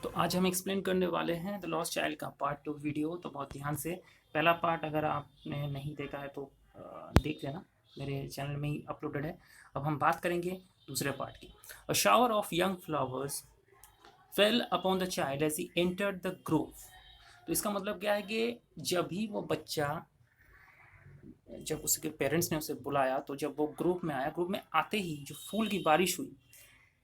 तो आज हम एक्सप्लेन करने वाले हैं द लॉस्ट चाइल्ड का पार्ट 2 वीडियो। तो बहुत ध्यान से पहला पार्ट अगर आपने नहीं देखा है तो देख लेना, मेरे चैनल में ही अपलोडेड है। अब हम बात करेंगे दूसरे पार्ट की। A shower of young flowers fell upon the child as he entered the grove. तो इसका मतलब क्या है कि जब ही वो बच्चा, जब उसके पेरेंट्स ने उसे बुलाया, तो जब वो ग्रुप में आया, ग्रुप में आते ही जो फूल की बारिश हुई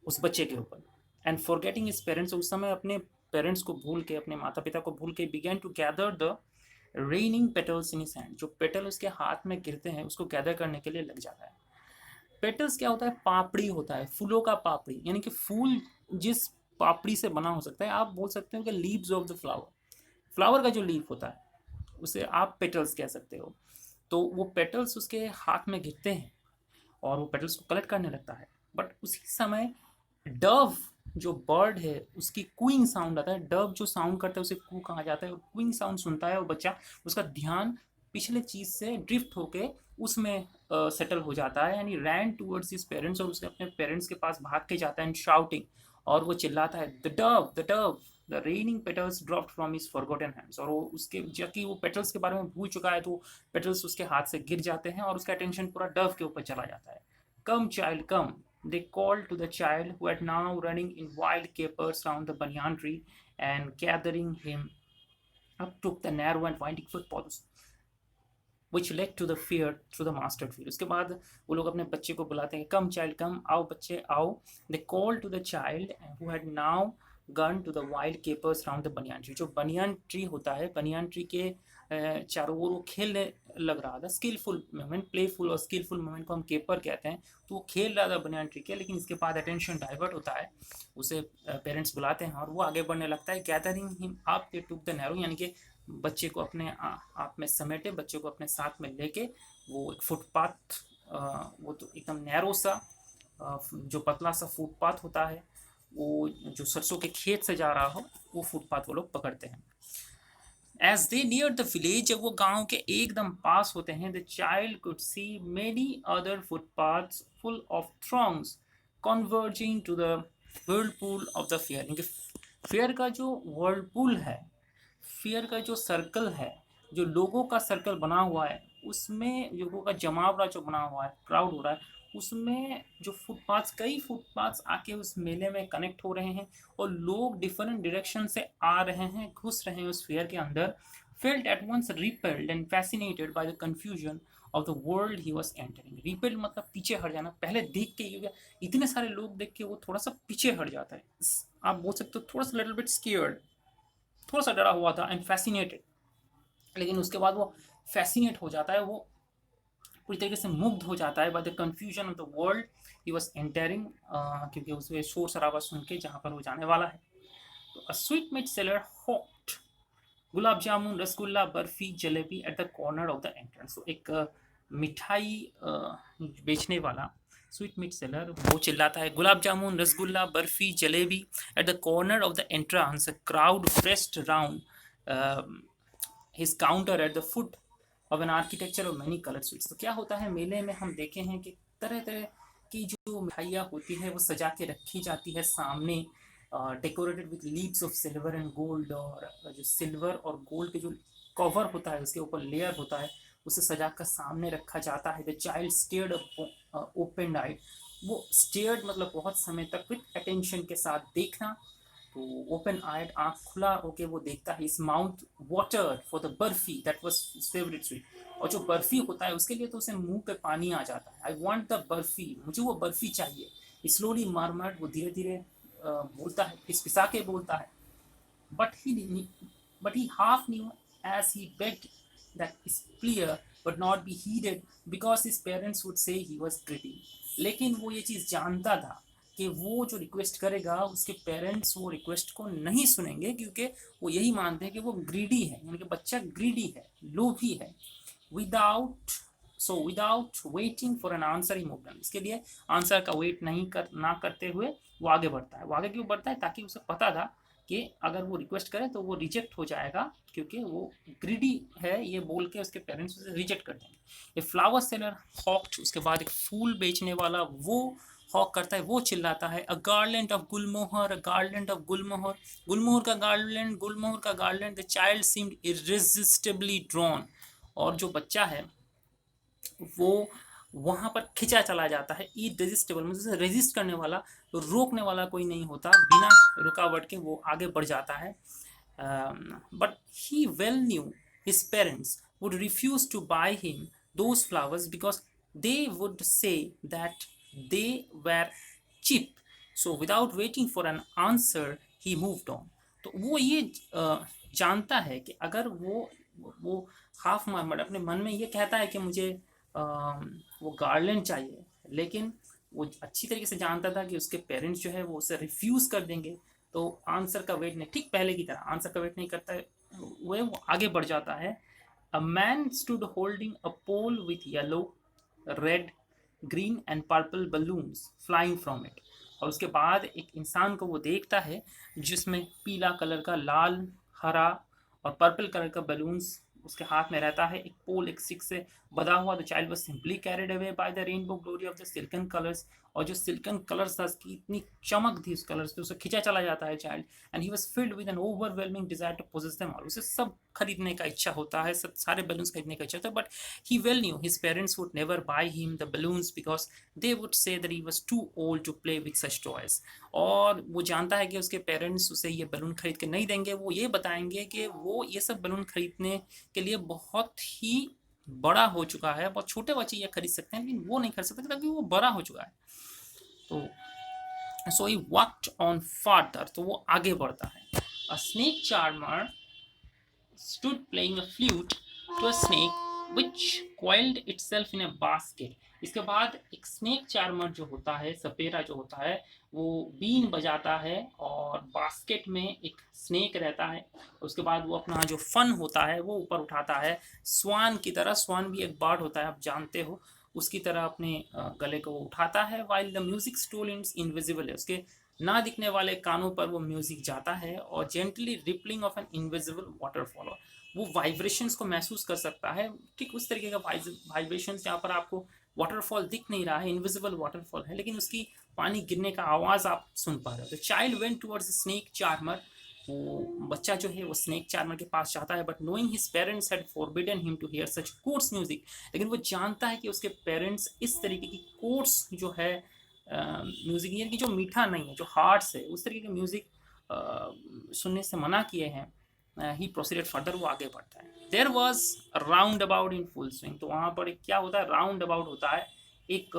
उस बच्चे के ऊपर, एंड फॉरगेटिंग हिज पेरेंट्स, उस समय अपने पेरेंट्स को भूल के, अपने माता पिता को भूल के, begin to gather the raining petals in his hand. जो पेटल उसके हाथ में गिरते हैं उसको गैदर करने के लिए लग जाता है। पेटल्स क्या होता है? पापड़ी होता है, फूलों का पापड़ी, यानी कि फूल जिस पापड़ी से बना हो सकता है, आप बोल सकते हो कि leaves of the flower, flower का जो लीफ होता है उसे आप पेटल्स कह सकते हो। तो वो पेटल्स उसके हाथ में गिरते हैं और वो पेटल्स को कलेक्ट करने लगता है। बट उसी समय डव जो बर्ड है उसकी कूइंग साउंड आता है। डव जो साउंड करता है उसे कू कहा जाता है, और कूइंग साउंड सुनता है वो बच्चा, उसका ध्यान पिछले चीज से ड्रिफ्ट होके उसमें सेटल हो जाता है, यानी रैन टूवर्ड्स हिज पेरेंट्स, और उसके अपने पेरेंट्स के पास भाग के जाता है एंड शाउटिंग, और वो चिल्लाता है the Dove the raining petals dropped from his forgotten hands. और वो उसके, जबकि वो पेटल्स के बारे में भूल चुका है, तो पेटल्स उसके हाथ से गिर जाते हैं और उसका अटेंशन पूरा डव के ऊपर चला जाता है। Come child come, they called to the child who had now running in wild capers round the banyan tree, and gathering him up took the narrow and winding footpaths which led to the fear through the mastered field। उसके बाद वो लोग अपने बच्चे को बुलाते हैं, कम child कम, आओ बच्चे आओ। They call to the child who had now gone to the wild capers round the banyan tree. जो बनियान ट्री होता है, बनियान ट्री के चारों ओर वो खेलने लग रहा था। स्किलफुल मूवमेंट, प्लेफुल और स्किलफुल मूवमेंट को हम केपर कहते हैं। तो वो खेल रहा था बनियान ट्री के, लेकिन इसके बाद अटेंशन डाइवर्ट होता है, उसे पेरेंट्स बुलाते हैं और वो आगे बढ़ने लगता है। Gathering him up they took the narrow, यानी कि बच्चे को अपने आप में समेटे, बच्चे को अपने साथ में लेके वो एक फुटपाथ, वो तो एकदम नैरो सा, जो पतला सा फुटपाथ होता है, वो जो सरसों के खेत से जा रहा हो, वो फुटपाथ वो लोग पकड़ते हैं। As they near the village, जब वो गांव के एकदम पास होते हैं, the child could see many other footpaths full of throngs converging to the whirlpool of the fair. Fair का जो वर्लपूल है, फेयर का जो सर्कल है, जो लोगों का सर्कल बना हुआ है, उसमें लोगों का जमावड़ा जो बना हुआ है, क्राउड हो रहा है, उसमें जो फुटपाथ्स, कई फुटपाथ्स आके उस मेले में कनेक्ट हो रहे हैं, और लोग डिफरेंट डायरेक्शन से आ रहे हैं, घुस रहे हैं उस फेयर के अंदर। Felt at once repelled and fascinated by the confusion of the world he was entering. Repelled मतलब पीछे हट जाना, पहले देख के, इतने सारे लोग देख के वो थोड़ा सा पीछे हट जाता है, आप बोल सकते हो थोड़ा सा लिटिल बिट स्केयर्ड, थोड़ा सा डरा हुआ था, एंड फैसिनेटेड। लेकिन उसके बाद वो फैसिनेट हो जाता है, वो पूरी तरीके से मुग्ध हो जाता है bye the confusion of the world he was entering, क्योंकि उसमें शोर शराबा सुन के जहाँ पर वो जाने वाला है। तो a sweetmeat seller hot gulab jamun, rasgulla, barfi, jalebi at the corner of the entrance. तो एक मिठाई बेचने वाला स्वीट मीट सेलर, वो चिल्लाता है gulab jamun, rasgulla, barfi, jalebi at the corner of the entrance. A crowd pressed round his counter at the foot of an architecture of many colour sweets. तो क्या होता है, मेले में हम देखे हैं कि तरह तरह की जो मिठाइयाँ होती है वो सजा के रखी जाती है सामने, decorated with leaves of silver and gold, और जो सिल्वर और गोल्ड के जो कवर होता है, उसके ऊपर लेयर होता है, उसे सजा कर सामने रखा जाता है। द चाइल्ड स्टेयर्ड ओपन आइड, वो स्टेयर्ड मतलब बहुत समय तक, विथ अटेंशन के साथ देखना। तो ओपन आइड, आँख खुला होके वो देखता है। इस mouth water for the barfi that was his favourite sweet, और जो बर्फी होता है उसके लिए तो उसे मुंह पे पानी आ जाता है। आई वांट द बर्फी, मुझे वो बर्फी चाहिए। स्लोली मारमार वो धीरे धीरे बोलता है, फिसफिसा के बोलता है। But he half knew as he begged that his plea would not be heeded because his parents would say he was greedy। लेकिन वो ये चीज़ जानता था कि वो जो रिक्वेस्ट करेगा उसके पेरेंट्स वो रिक्वेस्ट को नहीं सुनेंगे, क्योंकि वो यही मानते हैं कि वो ग्रीडी है, यानी कि बच्चा ग्रीडी है, लोभी है। Without without waiting for an answer he move. इसके लिए आंसर का वेट नहीं कर ना करते हुए वो आगे बढ़ता है। वो आगे क्यों बढ़ता है? ताकि उसे पता था कि अगर वो रिक्वेस्ट करे तो वो रिजेक्ट हो जाएगा, क्योंकि वो ग्रीडी है, ये बोल के उसके पेरेंट्स उसे रिजेक्ट कर देंगे। ये फ्लावर सेलर हॉक्ड, उसके बाद एक फूल बेचने वाला वो हॉक करता है वो चिल्लाता है a garland of gulmohar, a garland of gulmohar, गुलमोहर का गार्लैंड, गुलमोहर का garland. The child seemed irresistibly drawn, और जो बच्चा है वो वहां पर खिंचा चला जाता है। इरेजिस्टेबल मतलब रेजिस्ट करने वाला, रोकने वाला कोई नहीं होता, बिना रुकावट के वो आगे बढ़ जाता है। But he well new his parents would refuse to buy him those flowers because they would say that they were cheap. So without waiting for an answer he moved on. तो वो ये जानता है कि अगर वो हाफ मार्मर अपने मन में ये कहता है कि मुझे वो गार्लैंड चाहिए, लेकिन वो अच्छी तरीके से जानता था कि उसके पेरेंट्स जो है वो उसे रिफ्यूज़ कर देंगे, तो आंसर का वेट नहीं, ठीक पहले की तरह आंसर का वेट नहीं करता है, वो आगे बढ़ जाता है। A man stood holding a pole with yellow, red, green and purple balloons flying from it. और उसके बाद एक इंसान को वो देखता है जिसमें पीला कलर का, लाल, हरा और पर्पल कलर का बलून्स उसके हाथ में रहता है, एक पोल, एक स्टिक से बधा हुआ। The child was simply carried away by the rainbow glory of the silken colours, और जो सिल्कन कलर्स था उसकी इतनी चमक थी उस कलर्स पे, उसे खिंचा चला जाता है child. And he was filled with an overwhelming desire to possess them all. उसे सब खरीदने का इच्छा होता है, सब सारे बलून्स खरीदने का इच्छा होता है, but he well knew his parents would never buy him the balloons because they would say that he was too old to play with such toys. और वो जानता है कि उसके पेरेंट्स उसे ये बलून खरीद के नहीं देंगे, वो ये बताएंगे कि वो ये सब बलून खरीदने के लिए बहुत ही बड़ा हो चुका है, बहुत छोटे बच्चे ये खरीद सकते हैं लेकिन वो नहीं खरीद सकते क्योंकि वो बड़ा हो चुका है। तो सो ही वॉक्ड ऑन फादर, तो वो आगे बढ़ता है। अ snake charmer stood playing a flute to a snake which coiled itself in a basket. इसके बाद एक स्नेक चार्मर जो होता है, सपेरा जो होता है, वो बीन बजाता है और बास्केट में एक स्नेक रहता है। उसके बाद वो अपना जो फन होता है वो ऊपर उठाता है, स्वान की तरह। स्वान भी एक बर्ड होता है, आप जानते हो, उसकी तरह अपने गले को उठाता है। While the music stole invisible है, उसके ना दिखने वाले कानों पर वो म्यूजिक जाता है, और gently rippling of an invisible waterfall, वो वाइब्रेशंस को महसूस कर सकता है, ठीक उस तरीके का वाइब्रेशंस जहाँ पर आपको वाटरफॉल दिख नहीं रहा है, इनविजिबल वाटरफॉल है, लेकिन उसकी पानी गिरने का आवाज़ आप सुन पा रहे हो। The child went towards snake charmer, वो बच्चा जो है वो स्नेक चार्मर के पास जाता है, but knowing his parents had forbidden him to hear such coarse music, लेकिन वो जानता है कि उसके पेरेंट्स इस तरीके की कोर्स जो है म्यूजिक, यानी कि जो मीठा नहीं है, जो हार्ड्स है, उस तरीके के म्यूजिक सुनने से मना किए हैं। ही प्रोसीडेड फर्दर, वो आगे बढ़ता है। There was round about in full swing, तो वहाँ पर एक क्या होता है, राउंड अबाउट होता है, एक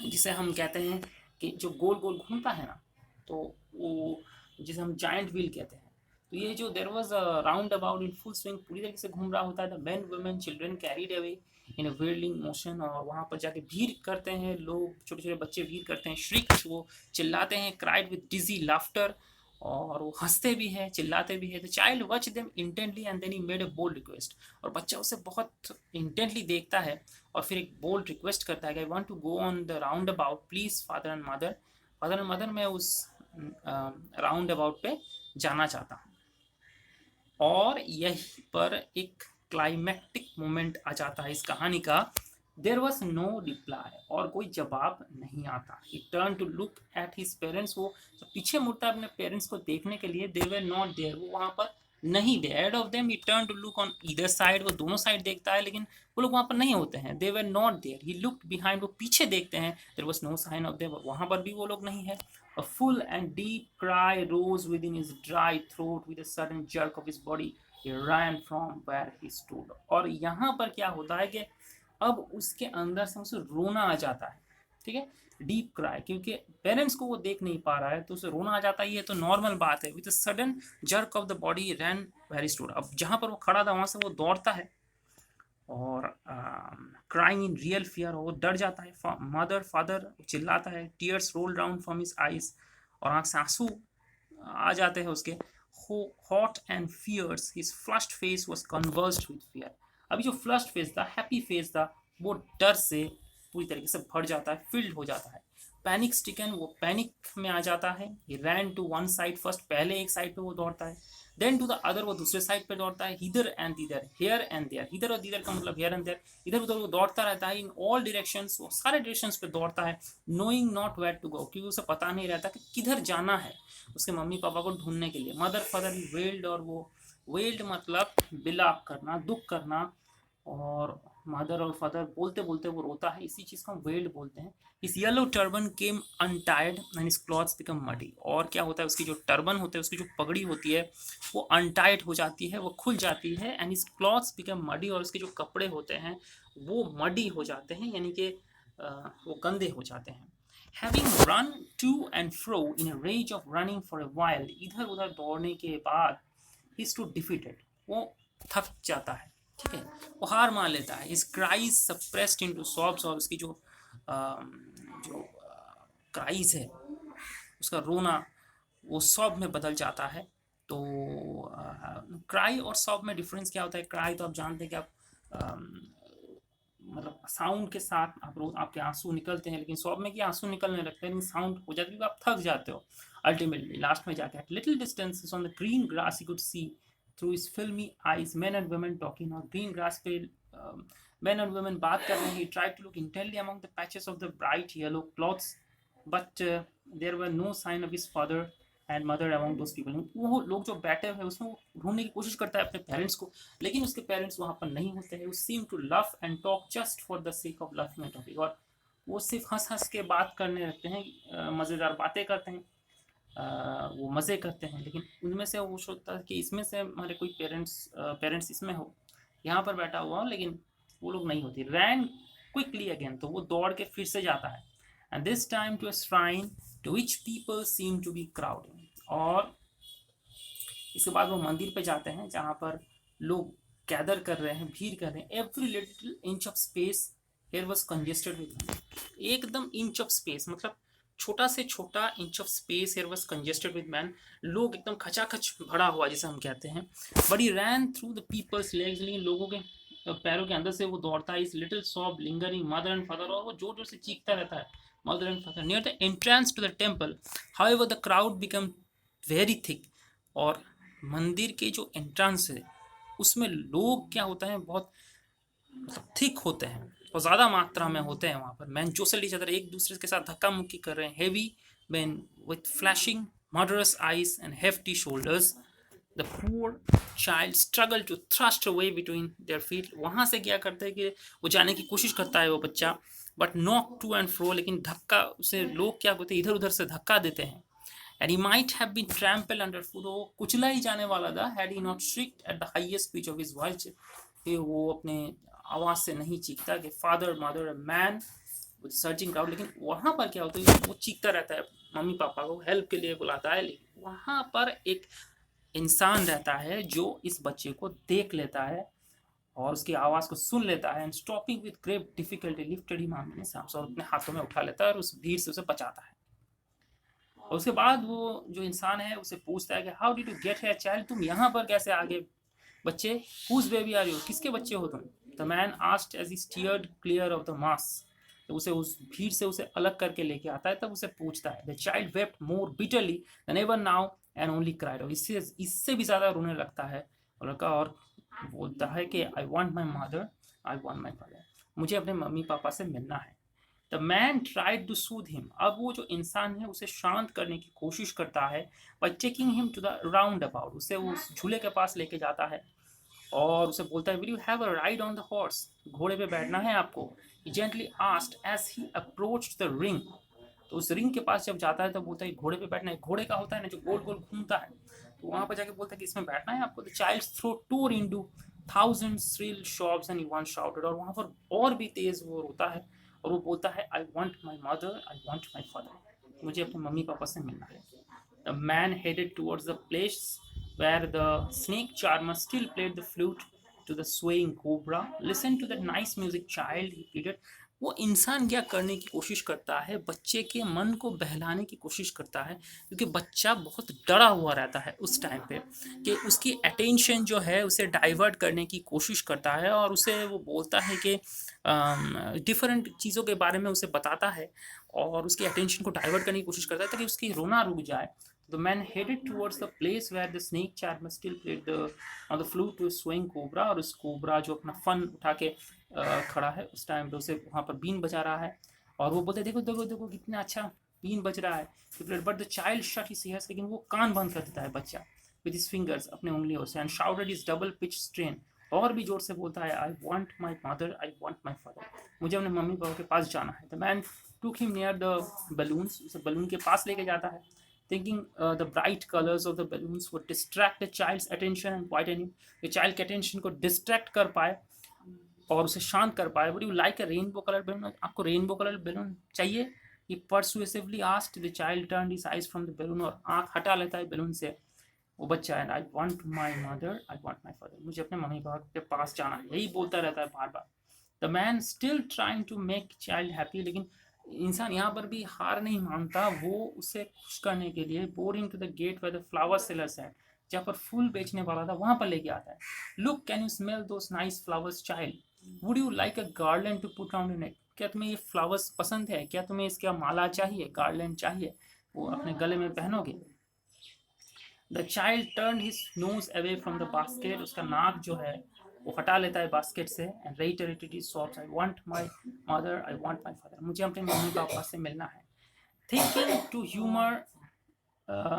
जिसे हम कहते हैं कि जो गोल गोल घूमता है ना, तो वो जिसे हम जायंट व्हील कहते हैं। तो ये जो there was round about in full swing पूरी तरीके से घूम रहा होता है। The men women children carried away in a whirling motion, और वहाँ पर जाके भीड़ करते हैं लोग, छोटे छोटे बच्चे भीड़ करते हैं, श्रिक्स, वो चिल्लाते हैं, क्राइड विद डिजी लाफ्टर, और वो हंसते भी हैं, चिल्लाते भी हैं। The child watch them intently and then he made a bold request, और बच्चा उसे बहुत इंटेंटली देखता है और फिर एक बोल्ड रिक्वेस्ट करता है कि I want to go on the roundabout please father and mother, father and mother मैं उस राउंड अबाउट पे जाना चाहता हूँ। और यहीं पर एक क्लाइमैक्टिक मोमेंट आ जाता है इस कहानी का। देयर वॉज नो रिप्लाई, और कोई जवाब नहीं आता। He turn to look at his parents, वो पीछे मुड़ता है अपने पेरेंट्स को देखने के लिए। दे वर नॉट देयर, वो वहाँ पर नहीं थे। Add of them he turn to look on either side, वो दोनों साइड देखता है लेकिन वो लोग वहाँ पर नहीं होते हैं। They were not there, he looked behind, वो पीछे देखते हैं। There was no sign of them, वहाँ पर भी वो लोग नहीं है। A full and deep cry rose within his dry throat with a sudden jerk of his body. He ran from where he stood. और यहाँ पर क्या होता है कि अब उसके अंदर से उसे रोना आ जाता है, ठीक है, डीप क्राई, क्योंकि पेरेंट्स को वो देख नहीं पा रहा है तो उसे रोना आ जाता है, ये तो नॉर्मल बात है। With a sudden jerk of the body ran where he stood, अब जहाँ पर वो खड़ा था वहाँ से वो दौड़ता है, और क्राइंग इन रियल फियर, वो डर जाता है। मदर फादर चिल्लाता है। Tears roll down from his eyes, और आँख से आंसू आ जाते हैं उसके। Hot and fierce his flushed face was convulsed with fear, अभी जो फ्लश्ड फेस था, हैप्पी फेस था, वो डर से पूरी तरीके से भर जाता है, फिल्ड हो जाता है। पैनिक स्टिकन, वो पैनिक में आ जाता है। He ran to one side first, पहले एक साइड पे वो दौड़ता है, देन टू द अदर, वो दूसरे साइड पे दौड़ता है, hither and thither, here and there, इधर और दीदर का मतलब हेयर एंड देयर, इधर उधर वो दौड़ता रहता है, इन ऑल डायरेक्शंस, वो सारे डायरेक्शंस पे दौड़ता है, knowing not where to go, क्योंकि उसे पता नहीं रहता कि किधर जाना है उसके मम्मी पापा को ढूंढने के लिए। मदर फादर वेल्ड, और वो वेल्ड मतलब बिलाप करना, दुख करना, और मदर और फादर बोलते बोलते वो रोता है, इसी चीज़ को हम वेल्ड बोलते हैं। इस yellow turban came untied and इस क्लॉथ्स बिकम मडी, और क्या होता है, उसकी जो टर्बन होते हैं, उसकी जो पगड़ी होती है वो अनटाइड हो जाती है, वो खुल जाती है, एंड इस क्लॉथ्स बिकम मडी, और उसके जो कपड़े होते हैं वो मडी हो जाते हैं, यानी कि वो गंदे हो जाते हैं। Having run to and fro in a rage of running for a while, इधर उधर दौड़ने के बाद he stood defeated, वो थक जाता है, ठीक है, वो हार मान लेता है। His cries suppressed into sobs, और उसकी जो क्राइज है, उसका रोना वो सॉब में बदल जाता है। तो क्राई और सॉब में डिफरेंस क्या होता है? क्राई तो आप जानते हैं कि आप मतलब साउंड के साथ आपके आंसू निकलते हैं, लेकिन सॉब में कि आंसू निकलने लगते हैं, लेकिन साउंड हो जाती है, आप थक जाते हो अल्टीमेटली लास्ट में जाके। At little distance on the green grass you could see through his filmy eyes men and women talking, और ग्रीन ग्रास पे मेन एंड वुमेन बात कर रहे हैं। He tried to look intently among the patches of the bright yellow clothes, but there were no sign of his father and mother among those people. वो लोग जो बैठे हुए उसमें वो ढूंढने की कोशिश करता है अपने पेरेंट्स को, लेकिन उसके पेरेंट्स वहाँ पर नहीं होते हैं। Seem to love and talk just for the sake of loving and talking, और वो सिर्फ हंस हंस के बात करने लगते हैं, मज़ेदार बातें करते हैं, वो मज़े करते हैं, लेकिन उनमें से वो सोचता है कि इसमें से हमारे कोई पेरेंट्स इसमें हो, यहाँ पर बैठा हुआ हो, लेकिन वो लोग नहीं होती। रैन क्विकली अगेन, तो वो दौड़ के फिर से जाता है, and this time to a shrine to which people seem to be crowding, और इसके बाद वो मंदिर पे जाते हैं जहाँ पर लोग गैदर कर रहे हैं, भीड़ कर रहे हैं। Every little inch of space here was congested with, एकदम इंच ऑफ स्पेस मतलब छोटा से छोटा inch of space here was congested with man, लोग एकदम खचाखच भरा हुआ जिसे हम कहते हैं। But he ran through the people's legs, लेकिन लोगों के पैरों के अंदर से वो दौड़ता है। His little sob lingering mother and father, और वो जोर जोर से चीखता रहता है mother and father. Near the entrance to the temple however the crowd become very thick, और मंदिर के जो एंट्रेंस है उसमें लोग क्या होता है, बहुत मतलब थिक होते हैं, और ज़्यादा मात्रा में होते हैं वहाँ पर। मैन जोसल ईच अदर, एक दूसरे के साथ धक्का मुक्की कर रहे हैं। Heavy man with flashing murderous eyes and hefty shoulders, the poor child struggle to thrust away between their feet, वहाँ से क्या करते हैं कि वो जाने की कोशिश करता है वो बच्चा, but knock to and fro, लेकिन धक्का उसे लोग क्या होते हैं इधर उधर से धक्का देते हैं। And he might have been trampled underfoot, वो कुचला ही जाने वाला था, had he not shrieked at the highest pitch of his voice, कि वो अपने आवाज़ से नहीं चीखता कि father mother man with searching crowd, लेकिन वहाँ पर क्या होता है वो चीखता रहता है, मम्मी पापा को हेल्प के लिए बुलाता है, लेकिन वहाँ पर एक इंसान रहता है जो इस बच्चे को देख लेता है और उसकी आवाज़ को सुन लेता है, and stopping with great difficulty lifted him और अपने हाथों में उठा लेता है और उस भीड़ से उसे बचाता है। और उसके बाद वो जो इंसान है उसे पूछता है कि how did you get here child, तुम यहाँ पर कैसे आ गए बच्चे, हुज बेबी आर यू, किसके बच्चे हो तुम। The man asked as he steered clear of the mass, तो उसे उस भीड़ से उसे अलग करके लेके आता है, तब उसे पूछता है। The child wept more bitterly then ever now and only cried, और इससे भी ज़्यादा रोने लगता है लड़का, और बोलता है कि I want my mother, I want my father, मुझे अपने मम्मी पापा से मिलना है। The man tried to soothe him, अब वो जो इंसान है उसे शांत करने की कोशिश करता है, by taking him to the roundabout, उसे उस झूले के पास लेके जाता है और उसे बोलता है will you have a ride on the horse, घोड़े पे बैठना है आपको। He gently asked as he approached the ring, तो उस रिंग के पास जब जाता है तो बोलता है घोड़े पे बैठना है, घोड़े का होता है ना जो गोल गोल घूमता है, तो वहाँ पर जाके बोलता है कि इसमें बैठना है आपको। The child's throat tore into thousand shrill sobs and he once shouted, और वहाँ पर और भी तेज वो रोता है और वो बोलता है आई want my mother, I want my father, मुझे अपने मम्मी पापा से मिलना है। The man headed towards the place where the snake charmer still played the flute to the swaying cobra. Listen to that nice music, child, he pleaded. वो इंसान क्या करने की कोशिश करता है, बच्चे के मन को बहलाने की कोशिश करता है, क्योंकि बच्चा बहुत डरा हुआ रहता है उस टाइम पे, कि उसकी अटेंशन जो है उसे डाइवर्ट करने की कोशिश करता है, और उसे वो बोलता है कि डिफरेंट चीज़ों के बारे में उसे बताता है और उसकी अटेंशन को डाइवर्ट करने की कोशिश करता है ताकि उसकी रोना रुक जाए। The man headed towards the place where the snake charmer still played on the flute to a swing cobra, और उस कोबरा जो अपना फन उठा के खड़ा है उस टाइम पे, उसे वहाँ पर बीन बजा रहा है, और वो बोलते देखो देखो देखो कितना अच्छा बीन बज रहा है। But the child shut his years, लेकिन वो कान बंद कर देता है बच्चा विद हिज फिंगर्स, अपने उंगलियों से, and shouted his double pitch strain, और भी जोर से बोलता है आई want my mother, I want my father, मुझे अपने मम्मी पापा के पास जाना है। The man took him near the balloons, उसे बलून के पास लेके जाता है, thinking the bright colors of the balloons would distract the child's attention and quieten him, कि child के attention को distract कर पाए और उसे शांत कर पाए। Would you like a rainbow colored balloon? आपको rainbow colored balloon चाहिए? He persuasively asked. The child turned his eyes from the balloon, और आँख हटा लेता है balloon से वो बच्चा, and I want my mother, I want my father, मुझे अपने मम्मी पापा के पास जाना है, यही बोलता रहता है बार बार। The man still trying to make child happy, लेकिन इंसान यहाँ पर भी हार नहीं मानता, वो उसे खुश करने के लिए boarding to the gate where the flower sellers है, जहाँ पर फूल बेचने वाला था वहां पर लेके आता है। Look, can you smell those nice flowers child, would you like a garland to put on your neck, क्या तुम्हें ये फ्लावर्स पसंद है, क्या तुम्हें इसका माला चाहिए, गार्लैंड चाहिए, वो अपने गले में पहनोगे। The child turn his nose away from the basket, उसका नाक जो है वो हटा लेता है बास्केट से, and reiterated his sobs, I want my mother, I want my father, मुझे अपने मम्मी पापा से मिलना है। Thinking to humour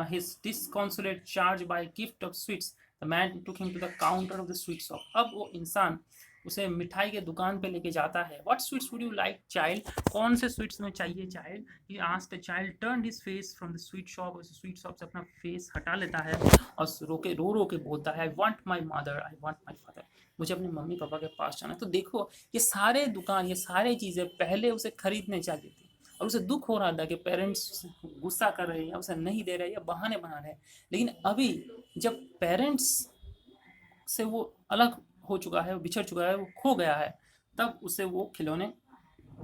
his disconsolate charge by a gift of sweets, the man took him to the counter of the sweet shop. अब वो इंसान उसे मिठाई के दुकान पे लेके जाता है। What sweets would you like, child? कौन से स्वीट्स में चाहिए child? He asked. The child turned his face from the sweet shop, उस स्वीट शॉप से अपना फेस हटा लेता है और रो के बोलता है I want my mother, I want my father, मुझे अपने मम्मी पापा के पास जाना है। तो देखो ये सारे दुकान, ये सारी चीज़ें पहले उसे खरीदने चाहिए थी, और उसे दुख हो रहा था कि पेरेंट्स गुस्सा कर रहे हैं या उसे नहीं दे रहे या बहाने बना रहे हैं। लेकिन अभी जब पेरेंट्स से वो अलग हो चुका है, वो बिछड़ चुका है, वो खो गया है, तब उसे वो खिलौने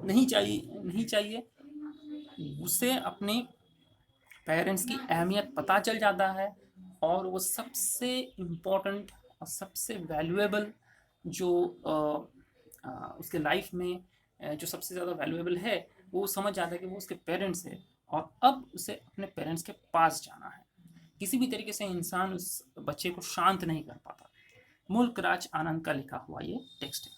नहीं चाहिए। उसे अपने पेरेंट्स की अहमियत पता चल जाता है, और वो सबसे इम्पोर्टेंट और सबसे वैल्यूएबल जो उसके लाइफ में जो सबसे ज़्यादा वैल्यूएबल है, वो समझ जाता है कि वो उसके पेरेंट्स है, और अब उसे अपने पेरेंट्स के पास जाना है। किसी भी तरीके से इंसान उस बच्चे को शांत नहीं कर पाता। मुल्क राज आनंद का लिखा हुआ ये टेक्स्ट है।